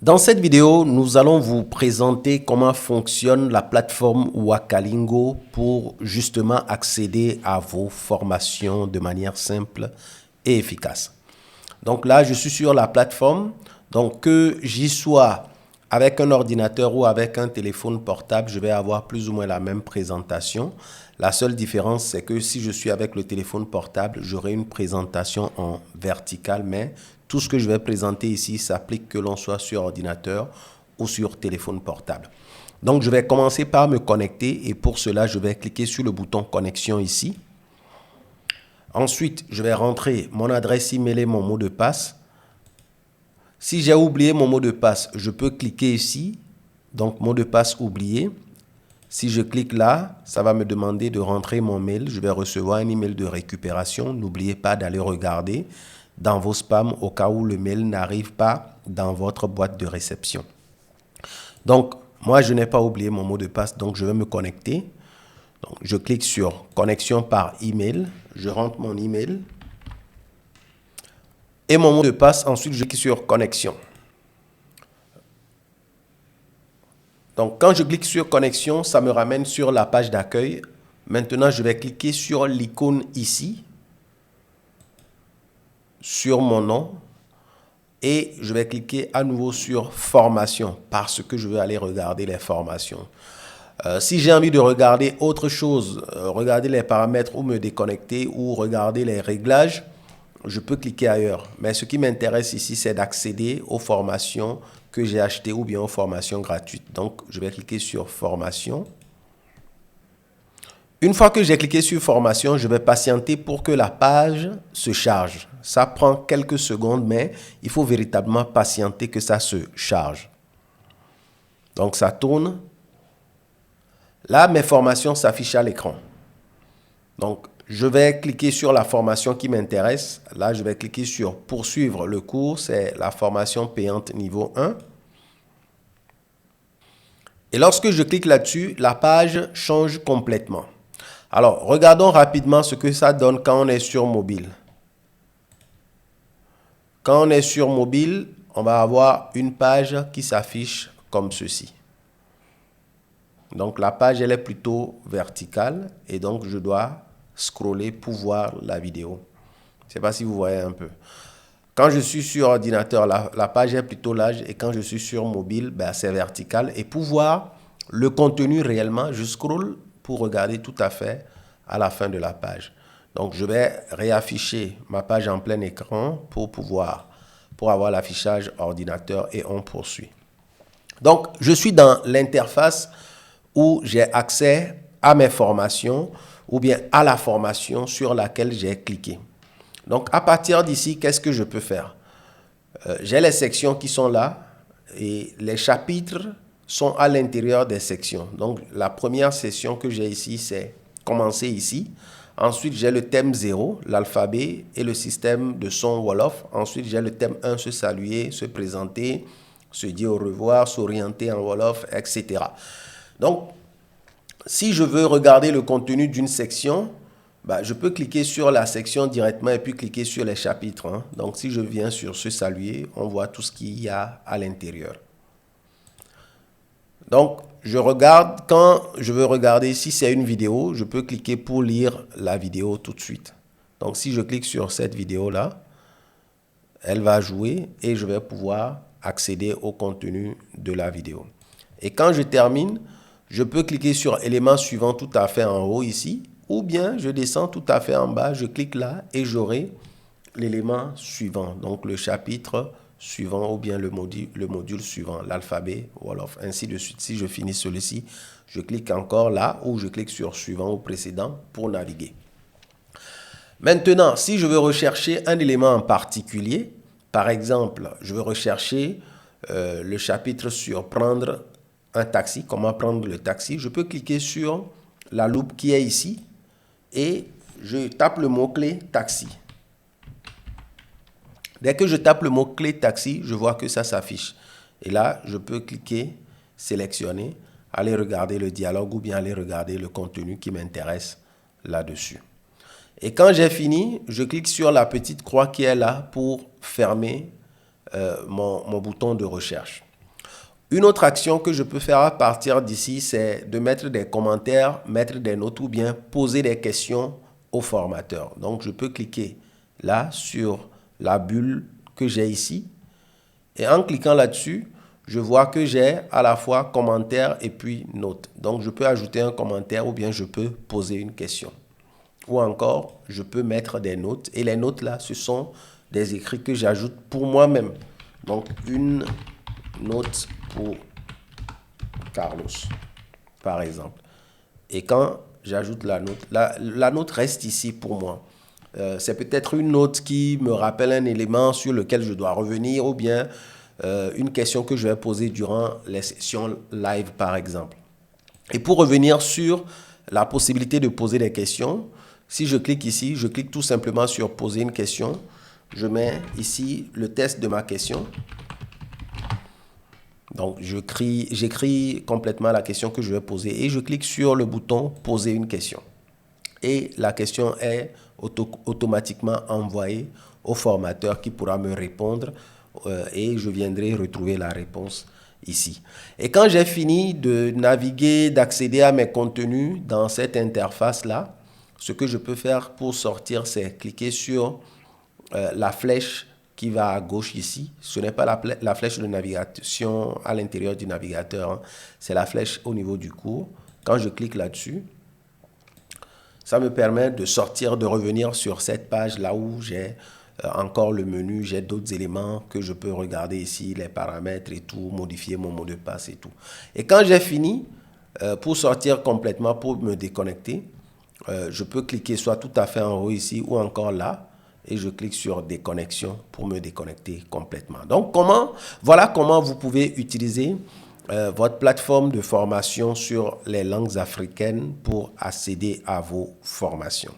Dans cette vidéo, nous allons vous présenter comment fonctionne la plateforme Wakalingo pour justement accéder à vos formations de manière simple et efficace. Donc là, je suis sur la plateforme. Donc que j'y sois avec un ordinateur ou avec un téléphone portable, je vais avoir plus ou moins la même présentation. La seule différence, c'est que si je suis avec le téléphone portable, j'aurai une présentation en verticale, mais tout ce que je vais présenter ici s'applique que l'on soit sur ordinateur ou sur téléphone portable. Donc, je vais commencer par me connecter et pour cela, je vais cliquer sur le bouton connexion ici. Ensuite, je vais rentrer mon adresse email et mon mot de passe. Si j'ai oublié mon mot de passe, je peux cliquer ici. Donc, mot de passe oublié. Si je clique là, ça va me demander de rentrer mon mail. Je vais recevoir un email de récupération. N'oubliez pas d'aller regarder dans vos spams au cas où le mail n'arrive pas dans votre boîte de réception. Donc, moi, je n'ai pas oublié mon mot de passe, donc je vais me connecter. Donc, je clique sur connexion par email. Je rentre mon email. Et mon mot de passe, ensuite, je clique sur connexion. Donc, quand je clique sur connexion, ça me ramène sur la page d'accueil. Maintenant, je vais cliquer sur l'icône ici, sur mon nom, et je vais cliquer à nouveau sur formation parce que je veux aller regarder les formations. Si j'ai envie de regarder autre chose, regarder les paramètres ou me déconnecter ou regarder les réglages, je peux cliquer ailleurs. Mais ce qui m'intéresse ici, c'est d'accéder aux formations que j'ai achetées ou bien aux formations gratuites. Donc, je vais cliquer sur formation. Une fois que j'ai cliqué sur formation, je vais patienter pour que la page se charge. Ça prend quelques secondes, mais il faut véritablement patienter que ça se charge. Donc, ça tourne. Là, mes formations s'affichent à l'écran. Donc, je vais cliquer sur la formation qui m'intéresse. Là, je vais cliquer sur poursuivre le cours. C'est la formation payante niveau 1. Et lorsque je clique là-dessus, la page change complètement. Alors, regardons rapidement ce que ça donne quand on est sur mobile. Quand on est sur mobile, on va avoir une page qui s'affiche comme ceci. Donc, la page, elle est plutôt verticale et donc je dois scroller pour voir la vidéo. Je ne sais pas si vous voyez un peu. Quand je suis sur ordinateur, la page est plutôt large et quand je suis sur mobile, ben, c'est vertical. Et pour voir le contenu réellement, je scrolle pour regarder tout à fait à la fin de la page. Donc, je vais réafficher ma page en plein écran pour avoir l'affichage ordinateur et on poursuit. Donc, je suis dans l'interface où j'ai accès à mes formations ou bien à la formation sur laquelle j'ai cliqué. Donc, à partir d'ici, qu'est-ce que je peux faire? J'ai les sections qui sont là et les chapitres sont à l'intérieur des sections. Donc, la première section que j'ai ici, c'est commencer ici. Ensuite, j'ai le thème 0, l'alphabet et le système de son Wolof. Ensuite, j'ai le thème 1, se saluer, se présenter, se dire au revoir, s'orienter en Wolof, etc. Donc, si je veux regarder le contenu d'une section, bah, je peux cliquer sur la section directement et puis cliquer sur les chapitres. Hein. Donc, si je viens sur se saluer, on voit tout ce qu'il y a à l'intérieur. Donc, je regarde, quand je veux regarder, si c'est une vidéo, je peux cliquer pour lire la vidéo tout de suite. Donc, si je clique sur cette vidéo-là, elle va jouer et je vais pouvoir accéder au contenu de la vidéo. Et quand je termine, je peux cliquer sur élément suivant tout à fait en haut ici, ou bien je descends tout à fait en bas, je clique là et j'aurai l'élément suivant, donc le chapitre suivant ou bien le module suivant, l'alphabet Wolof, ainsi de suite. Si je finis celui-ci, je clique encore là ou je clique sur suivant ou précédent pour naviguer. Maintenant, si je veux rechercher un élément en particulier, par exemple, je veux rechercher le chapitre sur prendre un taxi, comment prendre le taxi, je peux cliquer sur la loupe qui est ici et je tape le mot-clé taxi. Dès que je tape le mot-clé taxi, je vois que ça s'affiche. Et là, je peux cliquer, sélectionner, aller regarder le dialogue ou bien aller regarder le contenu qui m'intéresse là-dessus. Et quand j'ai fini, je clique sur la petite croix qui est là pour fermer mon bouton de recherche. Une autre action que je peux faire à partir d'ici, c'est de mettre des commentaires, mettre des notes ou bien poser des questions au formateur. Donc, je peux cliquer là sur la bulle que j'ai ici. Et en cliquant là-dessus, je vois que j'ai à la fois commentaires et puis notes. Donc, je peux ajouter un commentaire ou bien je peux poser une question. Ou encore, je peux mettre des notes. Et les notes là, ce sont des écrits que j'ajoute pour moi-même. Donc, une note pour Carlos, par exemple. Et quand j'ajoute la note, la note reste ici pour moi. C'est peut-être une note qui me rappelle un élément sur lequel je dois revenir ou bien une question que je vais poser durant les sessions live, par exemple. Et pour revenir sur la possibilité de poser des questions, si je clique ici, je clique tout simplement sur poser une question. Je mets ici le test de ma question. Donc, j'écris complètement la question que je vais poser et je clique sur le bouton « Poser une question ». Et la question est automatiquement envoyée au formateur qui pourra me répondre et je viendrai retrouver la réponse ici. Et quand j'ai fini de naviguer, d'accéder à mes contenus dans cette interface-là, ce que je peux faire pour sortir, c'est cliquer sur la flèche qui va à gauche ici. Ce n'est pas la flèche de navigation à l'intérieur du navigateur, hein. C'est la flèche au niveau du cours. Quand je clique là-dessus, ça me permet de sortir, de revenir sur cette page là où j'ai encore le menu, j'ai d'autres éléments que je peux regarder ici, les paramètres et tout, modifier mon mot de passe et tout. Et quand j'ai fini, pour sortir complètement, pour me déconnecter, je peux cliquer soit tout à fait en haut ici ou encore là. Et je clique sur déconnexion pour me déconnecter complètement. Donc, voilà comment vous pouvez utiliser votre plateforme de formation sur les langues africaines pour accéder à vos formations.